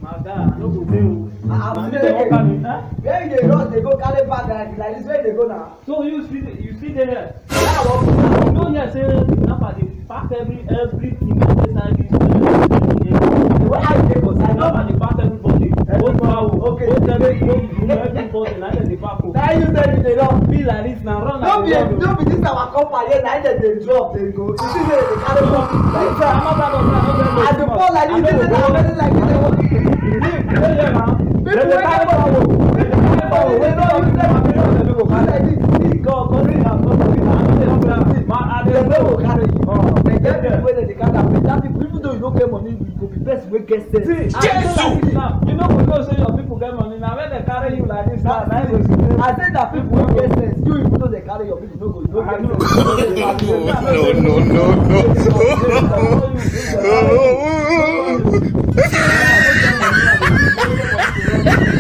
Madam, no go dey. Where you run, they go carry bag like this. Where they go now? So you see there. Yeah, well, You know here say Napa dey pack everything inside this. where I dey go? Napa dey pack everybody. Both fowl, Okay. both everybody, everybody. Na dem dey pack. Now you say you dey run. Be like this na run. No be this our company here. Now they drop, they go. You see say they carry something like that. At the fall like this, they say na very like this. People wey carry power, they know you say my people dey go carry like this. God, They no go carry you. They get people wey dey carry am. That people, even though you no get money, you go be person wey get sense. you know we know say your people get money. Now when they carry you like this, I say that people wey get sense. You even though they carry your people, no get sense. No.